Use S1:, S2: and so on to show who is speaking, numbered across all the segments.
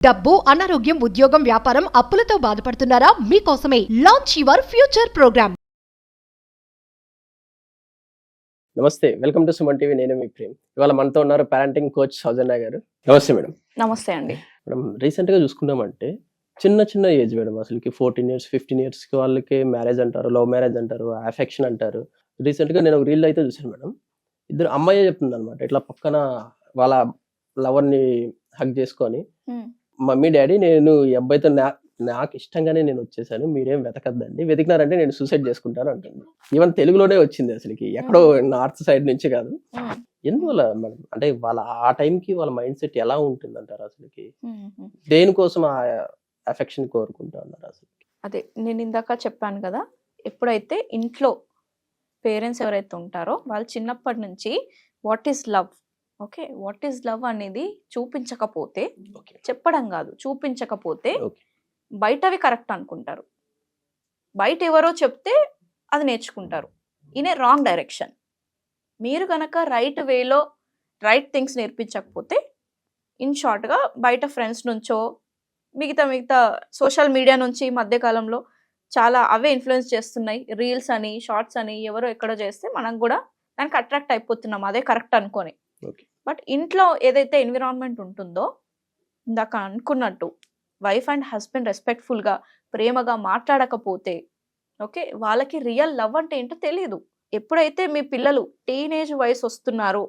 S1: డబ్బు, అనారోగ్యం, ఉద్యోగం, వ్యాపారం, అప్పులతో బాధపడుతున్నారా? మీకోసమే లాంచ్ యువర్ ఫ్యూచర్ ప్రోగ్రామ్.
S2: నమస్తే, వెల్కమ్ టు సుమన్ టీవీ. నేను మీ ప్రేమ్. ఇవాళ మనతో ఉన్నారు పేరెంటింగ్ కోచ్ సౌజన్య గారు. నమస్తే మేడం.
S3: నమస్తే అండి.
S2: మేడం, రీసెంట్గా చూసుకున్నామంటే చిన్న ఏజ్ మేడం, అసలుకి 14 years 15 years వాళ్ళకి మ్యారేజ్ అంటారు, లవ్ మ్యారేజ్ అంటారు, అఫెక్షన్ అంటారు. రీసెంట్గా నేను ఒక రీల్ అయితే చూసాను మేడం. ఇద్దరు అమ్మాయి చెప్తుంది అనమాట, ఇట్లా పక్కన వాళ్ళ లవర్ని హక్ చేసుకొని, మమ్మీ డాడీ నేను ఈ అబ్బాయితో నాకు ఇష్టంగానే నేను వచ్చేసాను, మీరేం వెతకద్దండి, వెతికినారంటే నేను సూసైడ్ చేసుకుంటాను అంటుంది. ఈవెన్ తెలుగులోనే వచ్చింది, అసలుకి ఎక్కడో నార్త్ సైడ్ నుంచి కాదు. ఎందువల్ల మేడం? అంటే వాళ్ళ ఆ టైంకి వాళ్ళ మైండ్ సెట్ ఎలా ఉంటుంది అంటారు? అసలుకి దేనికోసం ఆ అఫెక్షన్ కోరుకుంటా అన్నారు అసలు?
S3: అదే నేను ఇందాక చెప్పాను కదా, ఎప్పుడైతే ఇంట్లో పేరెంట్స్ ఎవరైతే ఉంటారో వాళ్ళు చిన్నప్పటి నుంచి what is love, okay, what is love అనేది చూపించకపోతే, చెప్పడం కాదు చూపించకపోతే బయటవి కరెక్ట్ అనుకుంటారు. బయట ఎవరో చెప్తే అది నేర్చుకుంటారు ఇన్ ఏ రాంగ్ డైరెక్షన్. మీరు కనుక రైట్ వేలో రైట్ థింగ్స్ నేర్పించకపోతే, ఇన్ షార్ట్గా బయట ఫ్రెండ్స్ నుంచో మిగతా సోషల్ మీడియా నుంచి ఈ మధ్యకాలంలో చాలా అవే ఇన్ఫ్లుయెన్స్ చేస్తున్నాయి. రీల్స్ అని, షార్ట్స్ అని ఎవరో ఎక్కడో చేస్తే మనం కూడా దానికి అట్రాక్ట్ అయిపోతున్నాం అదే కరెక్ట్ అనుకొని. బట్ ఇంట్లో ఏదైతే ఎన్విరాన్మెంట్ ఉంటుందో, ఇందాక అనుకున్నట్టు వైఫ్ అండ్ హస్బెండ్ రెస్పెక్ట్ఫుల్గా ప్రేమగా మాట్లాడకపోతే, ఓకే, వాళ్ళకి రియల్ లవ్ అంటే ఏంటో తెలియదు. ఎప్పుడైతే మీ పిల్లలు టీనేజ్ వయసు వస్తున్నారో,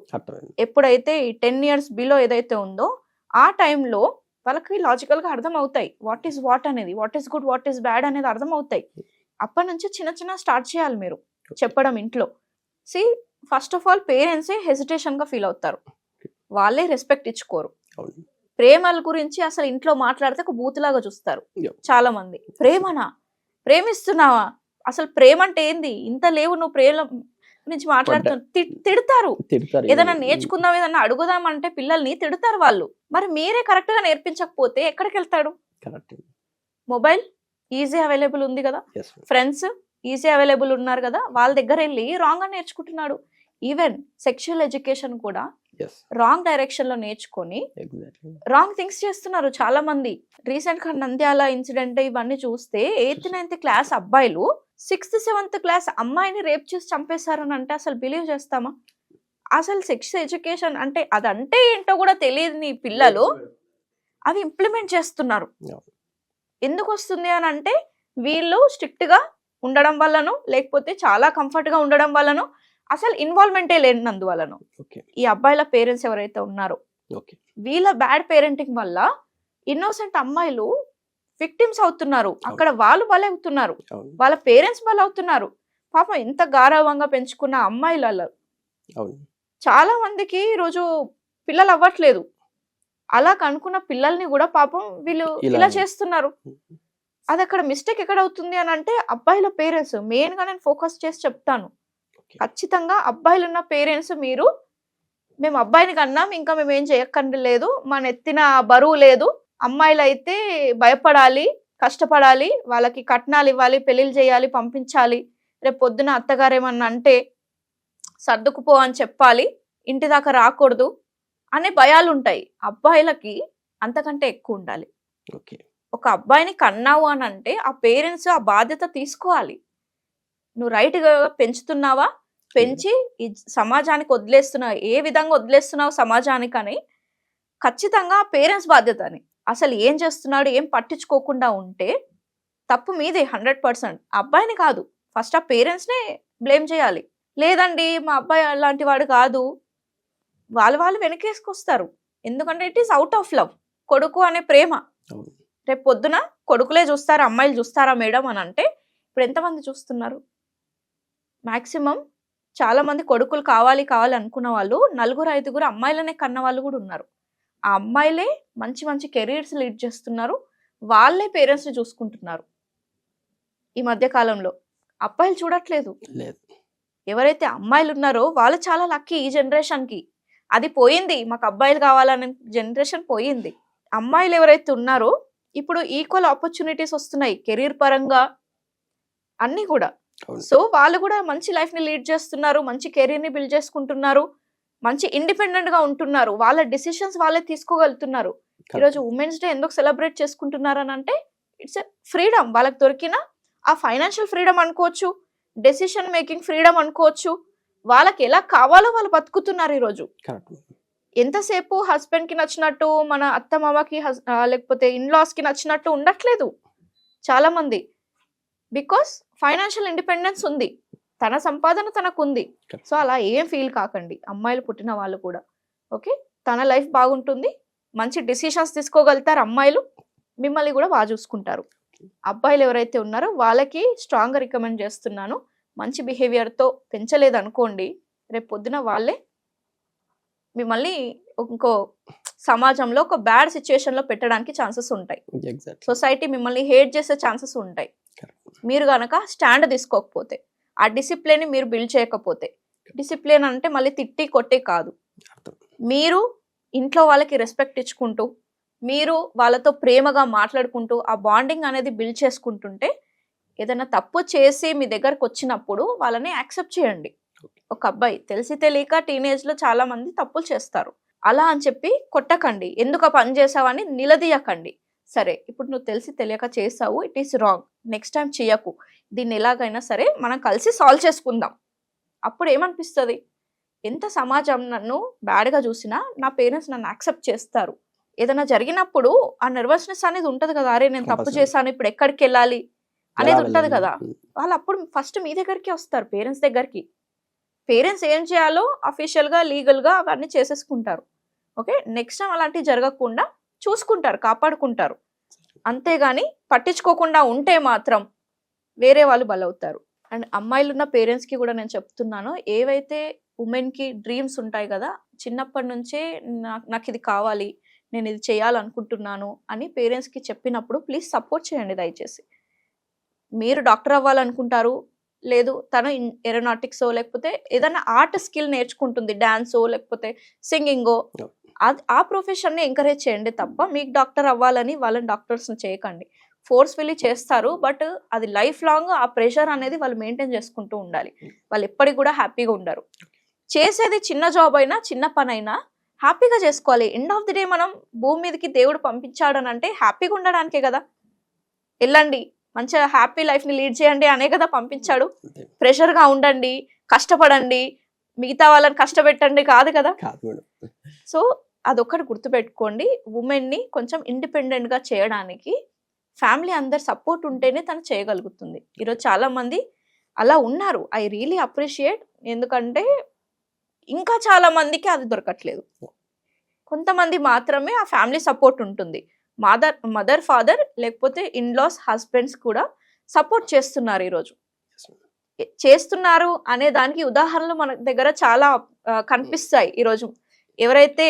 S3: ఎప్పుడైతే 10 years బిలో ఏదైతే ఉందో ఆ టైంలో వాళ్ళకి లాజికల్గా అర్థం అవుతాయి వాట్ ఈస్ వాట్ అనేది, what is good what is bad అనేది అర్థం అవుతాయి. అప్పటి నుంచి చిన్న స్టార్ట్ చేయాలి మీరు చెప్పడం ఇంట్లో. సి, ఫస్ట్ ఆఫ్ ఆల్ పేరెంట్సే హెసిటేషన్గా ఫీల్ అవుతారు, వాళ్ళే రెస్పెక్ట్ ఇచ్చుకోరు. ప్రేమల గురించి అసలు ఇంట్లో మాట్లాడితే ఒక బూతులాగా చూస్తారు చాలా మంది. ప్రేమనా, ప్రేమిస్తున్నావా, అసలు ప్రేమ అంటే ఏంది, ఇంత లేవు నువ్వు ప్రేమ గురించి మాట్లాడుతున్నా, తిడతారు. ఏదైనా నేర్చుకుందాం ఏదన్నా అడుగుదాం అంటే పిల్లల్ని తిడతారు వాళ్ళు. మరి మీరే కరెక్ట్ గా నేర్పించకపోతే ఎక్కడికి వెళ్తాడు? మొబైల్ ఈజీ అవైలబుల్ ఉంది కదా, ఫ్రెండ్స్ ఈజీ అవైలబుల్ ఉన్నారు కదా, వాళ్ళ దగ్గర వెళ్ళి రాంగ్ గా నేర్చుకుంటున్నాడు. ఈవెన్ సెక్షువల్ ఎడ్యుకేషన్ కూడా రాంగ్ డైరెక్షన్ లో నేర్చుకొని రాంగ్ థింగ్స్ చేస్తున్నారు చాలా మంది. రీసెంట్ గా నంద్యాల ఇన్సిడెంట్ ఇవన్నీ చూస్తే 8th 9th క్లాస్ అబ్బాయిలు 6th 7th క్లాస్ అమ్మాయిని రేప్ చేసి చంపేశారు అని అంటే అసలు బిలీవ్ చేస్తామా? అసలు సెక్స్ ఎడ్యుకేషన్ అంటే అదంటే ఏంటో కూడా తెలియని పిల్లలు అవి ఇంప్లిమెంట్ చేస్తున్నారు. ఎందుకు వస్తుంది అని అంటే వీళ్ళు స్ట్రిక్ట్ గా ఉండడం వల్లనో, లేకపోతే చాలా కంఫర్ట్ గా ఉండడం వల్లనో, అసలు ఇన్వాల్వ్మెంటే లేనందువలను. ఈ అబ్బాయిల పేరెంట్స్ ఎవరైతే ఉన్నారో వీళ్ళ బ్యాడ్ పేరెంటింగ్ వల్ల ఇన్నోసెంట్ అమ్మాయిలు విక్టిమ్స్ అవుతున్నారు. అక్కడ వాళ్ళు బలవుతున్నారు, వాళ్ళ పేరెంట్స్ బలవుతున్నారు. పాపం ఎంత గారవంగా పెంచుకున్న అమ్మాయిలలో చాలా మందికి ఈరోజు పిల్లలు అవ్వట్లేదు. అలా కనుక్కున్న పిల్లల్ని కూడా పాపం వీళ్ళు ఇలా చేస్తున్నారు. అది అక్కడ మిస్టేక్ ఎక్కడ అవుతుంది అని అంటే అబ్బాయిల పేరెంట్స్ మెయిన్ గా నేను ఫోకస్ చేసి చెప్తాను. ఖచ్చితంగా అబ్బాయిలు ఉన్న పేరెంట్స్, మీరు మేము అబ్బాయిని కన్నాం ఇంకా మేము ఏం చేయకండి లేదు, మన ఎత్తిన బరువు లేదు, అమ్మాయిలు అయితే భయపడాలి, కష్టపడాలి, వాళ్ళకి కట్నాలు ఇవ్వాలి, పెళ్లిళ్ళు చేయాలి, పంపించాలి, రేపు పొద్దున అత్తగారేమన్నా అంటే సర్దుకుపో అని చెప్పాలి, ఇంటి దాకా రాకూడదు అనే భయాలు ఉంటాయి. అబ్బాయిలకి అంతకంటే ఎక్కువ ఉండాలి. ఒక అబ్బాయిని కన్నావు అని అంటే ఆ పేరెంట్స్ ఆ బాధ్యత తీసుకోవాలి. నువ్వు రైట్గా పెంచుతున్నావా, పెంచి ఈ సమాజానికి వదిలేస్తున్నావు, ఏ విధంగా వదిలేస్తున్నావు సమాజానికి అని ఖచ్చితంగా పేరెంట్స్ బాధ్యత అని. అసలు ఏం చేస్తున్నాడు ఏం పట్టించుకోకుండా ఉంటే తప్పు మీదే 100%. అబ్బాయిని కాదు, ఫస్ట్ ఆ పేరెంట్స్నే బ్లేమ్ చేయాలి. లేదండి మా అబ్బాయి అలాంటి వాడు కాదు, వాళ్ళు వెనకేసుకొస్తారు. ఎందుకంటే it is out of love. కొడుకు అనే ప్రేమ. రేపు పొద్దున కొడుకులే చూస్తారా అమ్మాయిలు చూస్తారా మేడం అని అంటే ఇప్పుడు ఎంతమంది చూస్తున్నారు? మ్యాక్సిమం చాలా మంది కొడుకులు కావాలి అనుకున్న వాళ్ళు 4-5 అమ్మాయిలనే కన్న వాళ్ళు కూడా ఉన్నారు. ఆ అమ్మాయిలే మంచి కెరీర్స్ లీడ్ చేస్తున్నారు, వాళ్ళే పేరెంట్స్ని చూసుకుంటున్నారు. ఈ మధ్య కాలంలో అబ్బాయిలు చూడట్లేదు. ఎవరైతే అమ్మాయిలు ఉన్నారో వాళ్ళు చాలా లక్కీ ఈ జనరేషన్కి. అది పోయింది, మాకు అబ్బాయిలు కావాలనే జనరేషన్ పోయింది. అమ్మాయిలు ఎవరైతే ఉన్నారో ఇప్పుడు ఈక్వల్ ఆపర్చునిటీస్ వస్తున్నాయి కెరీర్ పరంగా అన్నీ కూడా. సో వాళ్ళు కూడా మంచి లైఫ్ ని లీడ్ చేస్తున్నారు, మంచి కెరీర్ ని బిల్డ్ చేసుకుంటున్నారు, మంచి ఇండిపెండెంట్ గా ఉంటున్నారు, వాళ్ళ డిసిషన్స్ వాళ్ళే తీసుకోగలుగుతున్నారు. ఈరోజు ఉమెన్స్ డే ఎందుకు సెలబ్రేట్ చేసుకుంటున్నారని అంటే ఇట్స్ ఎ ఫ్రీడమ్, వాళ్ళకి దొరికిన ఆ ఫైనాన్షియల్ ఫ్రీడమ్ అనుకోవచ్చు, డెసిషన్ మేకింగ్ ఫ్రీడమ్ అనుకోవచ్చు, వాళ్ళకి ఎలా కావాలో వాళ్ళు బతుకుతున్నారు ఈరోజు.
S2: కరెక్ట్.
S3: ఎంతసేపు హస్బెండ్ కి నచ్చినట్టు, మన అత్త మామకి లేకపోతే ఇన్లాస్ కి నచ్చినట్టు ఉండట్లేదు చాలా మంది. బికాస్ ఫైనాన్షియల్ ఇండిపెండెన్స్ ఉంది, తన సంపాదన తనకు ఉంది. సో అలా ఏం ఫీల్ కాకండి అమ్మాయిలు పుట్టిన వాళ్ళు కూడా. ఓకే, తన లైఫ్ బాగుంటుంది, మంచి డిసిషన్స్ తీసుకోగలుగుతారు అమ్మాయిలు, మిమ్మల్ని కూడా బాగా చూసుకుంటారు. అబ్బాయిలు ఎవరైతే ఉన్నారో వాళ్ళకి స్ట్రాంగ్గా రికమెండ్ చేస్తున్నాను, మంచి బిహేవియర్తో పెంచలేదు అనుకోండి, రేపు పొద్దున వాళ్ళే మిమ్మల్ని ఇంకో సమాజంలో ఒక బ్యాడ్ సిచ్యుయేషన్లో పెట్టడానికి ఛాన్సెస్ ఉంటాయి. సొసైటీ మిమ్మల్ని హేట్ చేసే ఛాన్సెస్ ఉంటాయి మీరు కనుక స్టాండ్ తీసుకోకపోతే, ఆ డిసిప్లిన్ని మీరు బిల్డ్ చేయకపోతే. డిసిప్లిన్ అంటే మళ్ళీ తిట్టి కొట్టే కాదు, మీరు ఇంట్లో వాళ్ళకి రెస్పెక్ట్ ఇచ్చుకుంటూ, మీరు వాళ్ళతో ప్రేమగా మాట్లాడుకుంటూ ఆ బాండింగ్ అనేది బిల్డ్ చేసుకుంటుంటే, ఏదైనా తప్పు చేసి మీ దగ్గరకు వచ్చినప్పుడు వాళ్ళని యాక్సెప్ట్ చేయండి. ఒక అబ్బాయి తెలిసి తెలియక టీనేజ్లో చాలా మంది తప్పులు చేస్తారు, అలా అని చెప్పి కొట్టకండి, ఎందుకు ఆ పని చేసావని నిలదీయకండి. సరే ఇప్పుడు నువ్వు తెలిసి తెలియక చేసావు, it is wrong, next time చేయకు, దీన్ని ఎలాగైనా సరే మనం కలిసి సాల్వ్ చేసుకుందాం. అప్పుడు ఏమనిపిస్తుంది, ఎంత సమాజం నన్ను బ్యాడ్గా చూసినా నా పేరెంట్స్ నన్ను యాక్సెప్ట్ చేస్తారు. ఏదైనా జరిగినప్పుడు ఆ నర్వస్నెస్ అనేది ఉంటుంది కదా, అరే నేను తప్పు చేశాను ఇప్పుడు ఎక్కడికి వెళ్ళాలి అనేది ఉంటుంది కదా. వాళ్ళు అప్పుడు ఫస్ట్ మీ దగ్గరికి వస్తారు, పేరెంట్స్ దగ్గరికి. పేరెంట్స్ ఏం చేయాలో అఫీషియల్గా లీగల్గా అవన్నీ చేసేసుకుంటారు. ఓకే, నెక్స్ట్ టైం అలాంటివి జరగకుండా చూసుకుంటారు, కాపాడుకుంటారు. అంతేగాని పట్టించుకోకుండా ఉంటే మాత్రం వేరే వాళ్ళు బలవుతారు. అండ్ అమ్మాయిలు ఉన్న పేరెంట్స్కి కూడా నేను చెప్తున్నాను, ఏవైతే ఉమెన్కి డ్రీమ్స్ ఉంటాయి కదా, చిన్నప్పటి నుంచే నాకు ఇది కావాలి, నేను ఇది చేయాలనుకుంటున్నాను అని పేరెంట్స్కి చెప్పినప్పుడు ప్లీజ్ సపోర్ట్ చేయండి దయచేసి. మీరు డాక్టర్ అవ్వాలనుకుంటారు, లేదు తను ఏరోనాటిక్సో లేకపోతే ఏదైనా ఆర్ట్ స్కిల్ నేర్చుకుంటుంది, డాన్సో లేకపోతే సింగింగో, ఆ ప్రొఫెషన్ని ఎంకరేజ్ చేయండి తప్ప మీకు డాక్టర్ అవ్వాలని వాళ్ళని డాక్టర్స్ని చేయకండి. ఫోర్స్ఫుల్లీ చేస్తారు, బట్ అది లైఫ్ లాంగ్ ఆ ప్రెషర్ అనేది వాళ్ళు మెయింటైన్ చేసుకుంటూ ఉండాలి. వాళ్ళు ఎప్పటికి కూడా హ్యాపీగా ఉండరు. చేసేది చిన్న జాబ్ అయినా చిన్న పని అయినా హ్యాపీగా చేసుకోవాలి. ఎండ్ ఆఫ్ ది డే మనం భూమి మీదకి దేవుడు పంపించాడని అంటే హ్యాపీగా ఉండడానికే కదా. వెళ్ళండి మంచిగా హ్యాపీ లైఫ్ని లీడ్ చేయండి అనే కదా పంపించాడు. ప్రెషర్గా ఉండండి, కష్టపడండి, మిగతా వాళ్ళని కష్టపెట్టండి కాదు కదా. సో అదొక్కటి గుర్తుపెట్టుకోండి, ఉమెన్ని కొంచెం ఇండిపెండెంట్గా చేయడానికి ఫ్యామిలీ అందరు సపోర్ట్ ఉంటేనే తను చేయగలుగుతుంది. ఈరోజు చాలా మంది అలా ఉన్నారు, ఐ రియలీ అప్రిషియేట్. ఎందుకంటే ఇంకా చాలా మందికి అది దొరకట్లేదు. కొంతమంది మాత్రమే ఆ ఫ్యామిలీ సపోర్ట్ ఉంటుంది. మదర్ ఫాదర్ లేకపోతే ఇన్లాస్ హస్బెండ్స్ కూడా సపోర్ట్ చేస్తున్నారు ఈరోజు. చేస్తున్నారు అనే దానికి ఉదాహరణలు మన దగ్గర చాలా కనిపిస్తాయి. ఈరోజు ఎవరైతే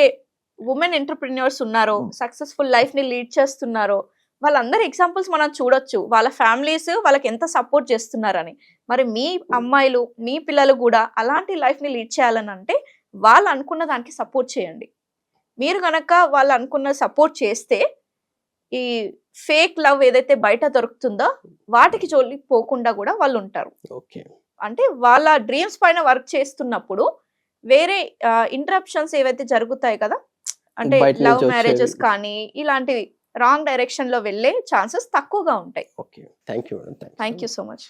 S3: ఉమెన్ ఎంటర్ప్రెన్యూర్స్ ఉన్నారో, సక్సెస్ఫుల్ లైఫ్ని లీడ్ చేస్తున్నారో, వాళ్ళందరి ఎగ్జాంపుల్స్ మనం చూడొచ్చు. వాళ్ళ ఫ్యామిలీస్ వాళ్ళకి ఎంత సపోర్ట్ చేస్తున్నారని. మరి మీ అమ్మాయిలు, మీ పిల్లలు కూడా అలాంటి లైఫ్ని లీడ్ చేయాలని అంటే వాళ్ళు అనుకున్న దానికి సపోర్ట్ చేయండి. మీరు కనుక వాళ్ళు అనుకున్న సపోర్ట్ చేస్తే ఈ ఫేక్ లవ్ ఏదైతే బయట దొరుకుతుందో వాటికి జోలి పోకుండా కూడా వాళ్ళు ఉంటారు. అంటే వాళ్ళ డ్రీమ్స్ పైన వర్క్ చేస్తున్నప్పుడు వేరే ఇంటరప్షన్స్ ఏవైతే జరుగుతాయి కదా, అంటే లవ్ మ్యారేజెస్ కానీ ఇలాంటివి రాంగ్ డైరెక్షన్ లో వెళ్ళే ఛాన్సెస్ తక్కువగా ఉంటాయి.
S2: Thank you so much.